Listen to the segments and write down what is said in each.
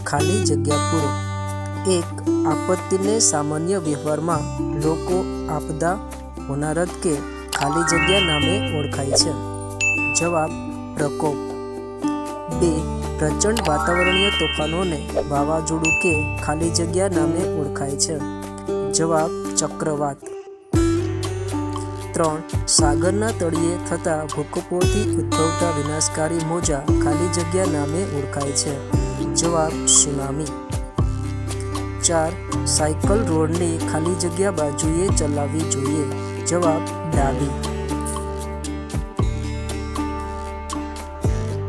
ખાલી જગ્યા પૂરો। એક આપત્તિને સામાન્ય વ્યવહારમાં લોકો આપદા, હોનારત કે ખાલી જગ્યા નામે ઓળખાય છે। જવાબ પ્રકોપ। 2 પ્રચંડ વાતાવરણીય તોફાનોને વાવાઝોડું કે ખાલી જગ્યા નામે ઓળખાય છે। જવાબ ચક્રવાત। 3 સાગરના તળિયે થતા ભૂકંપોથી ઉદ્ભવતા વિનાશકારી મોજા ખાલી જગ્યા નામે ઓળખાય છે। જવાબ સુનામી। 4 સાયકલ રોડની ખાલી જગ્યા બાજુએ ચલાવવી જોઈએ। જવાબ ડાબી।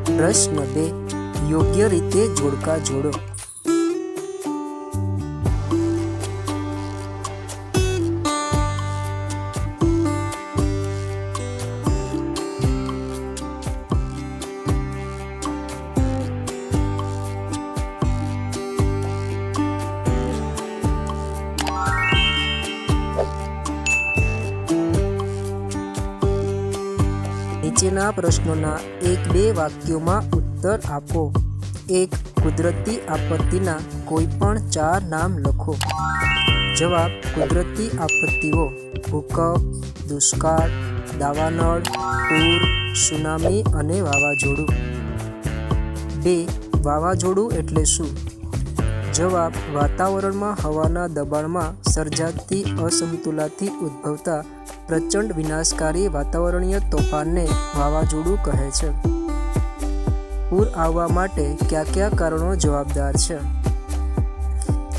પ્રશ્ન 2 યોગ્ય રીતે જોડકા જોડો। નીચેના પ્રશ્નોના 1-2 વાક્યોમાં ઉત્તર આપો। 1 કુદરતી આપત્તિના કોઈ પણ 4 નામ લખો। જવાબ કુદરતી આપત્તિઓ: ભૂકંપ, દુષ્કાળ, દાવાનળ, પૂર, સુનામી અને વાવાઝોડું। 2 વાવાઝોડું એટલે શું? જવાબ વાતાવરણમાં હવાના દબાણમાં સર્જાતી અસમતુલાથી ઉદ્ભવતા પ્રચંડ વિનાશકારી વાતાવરણીય તોફાનને વાવાઝોડું કહે છે। પૂર આવવા માટે કયા કયા કારણો જવાબદાર છે?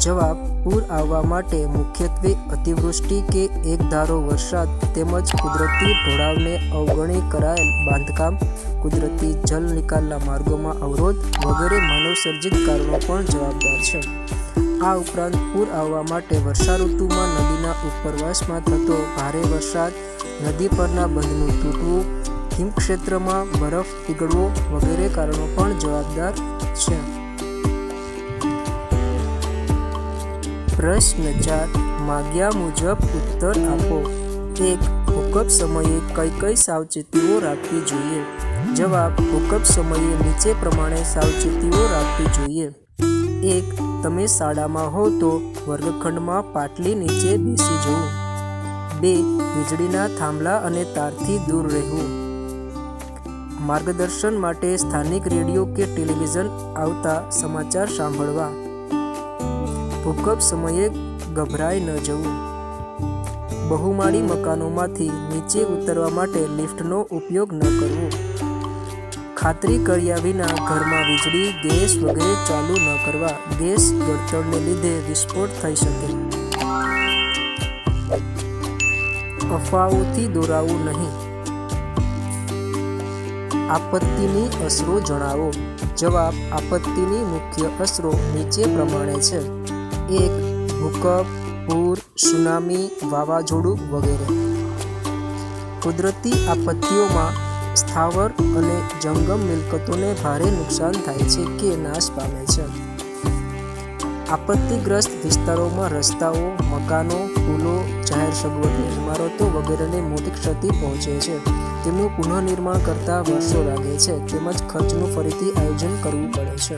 જવાબ પૂર આવવા માટે મુખ્યત્વે અતિવૃષ્ટિ કે એકધારો વરસાદ તેમજ કુદરતી ઢોળાવને અવગણી કરાયેલ બાંધકામ, કુદરતી જલ નિકાલના માર્ગોમાં અવરોધ વગેરે માનવસર્જિત કારણો પણ જવાબદાર છે। આ ઉપરાંત પૂર આવવા માટે વર્ષાઋતુમાં નદીના ઉપરવાસમાં થતો ભારે વરસાદ, નદી પરના બંધનું તૂટવું, હિમક્ષેત્રમાં બરફ પીગળવો વગેરે કારણો પણ જવાબદાર છે। પ્રશ્ન 4 માગ્યા મુજબ ઉત્તર આપો। 1 ભૂકંપ સમયે કઈ કઈ સાવચેતીઓ રાખવી જોઈએ? જવાબ ભૂકંપ સમયે નીચે પ્રમાણે સાવચેતીઓ રાખવી જોઈએ। 1 તમે શાળામાં હો તો વર્ગખંડમાં પાટલી નીચે બેસી જવું। 2 વીજળીના થાંભલા અને તારથી દૂર રહેવું। માર્ગદર્શન માટે સ્થાનિક રેડિયો કે ટેલિવિઝન આવતા સમાચાર સાંભળવા। ભૂકંપ સમયે ગભરાઈ ન જવું। બહુમાળી મકાનોમાંથી નીચે ઉતરવા માટે લિફ્ટનો ઉપયોગ ન કરવો। ખાતરી કર્યા વિના ઘરમાં વીજળી, ગેસ વગેરે ચાલુ ન કરવા। ગેસ ગળતરને લીધે વિસ્ફોટ થઈ શકે। અફવાઓથી દોરાવું નહીં। આપત્તિની અસરો જણાવો। જવાબ આપત્તિની મુખ્ય અસરો નીચે પ્રમાણે છે। 1 ભૂકંપ, પૂર, સુનામી, વાવાઝોડું વગેરે। કુદરતી આપત્તિઓમાં સ્થાવર અને જંગમ મિલકતોને ભારે નુકસાન થાય છે કે નાશ પામે છે। આપત્તિગ્રસ્ત વિસ્તારોમાં રસ્તાઓ, મકાનો, પુલો, જાહેર સગવડની ઇમારતો વગેરેને મોટી ક્ષતિ પહોંચે છે। તેમનું પુનઃનિર્માણ કરતાં વર્ષો લાગે છે તેમજ ખર્ચનું ફરીથી આયોજન કરવું પડે છે।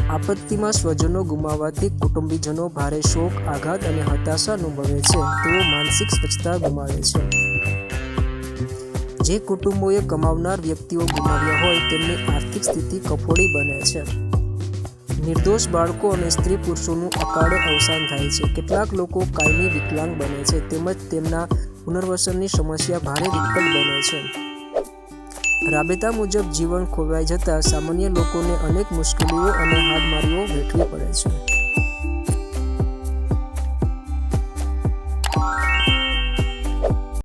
આપત્તિમાં સ્વજનો ગુમાવવાથી કુટુંબીજનો ભારે શોક, આઘાત અને હતાશા અનુભવે છે। તેઓ માનસિક સ્વચ્છતા ગુમાવે છે। જે કુટુંબોએ કમાવનાર વ્યક્તિઓ ગુમાવ્યા હોય તેમની આર્થિક સ્થિતિ કફોડી બને છે। નિર્દોષ બાળકો અને સ્ત્રી પુરુષોનું અકાળે અવસાન થાય છે। કેટલાક લોકો કાયમી વિકલાંગ બને છે તેમજ તેમના પુનર્વસનની સમસ્યા ભારે વિકટ બને છે। રાબેતા મુજબ જીવન ખોવાઈ જતાં સામાન્ય લોકોને અનેક મુશ્કેલીઓ અને હાડમારીઓ વેઠવી પડે છે।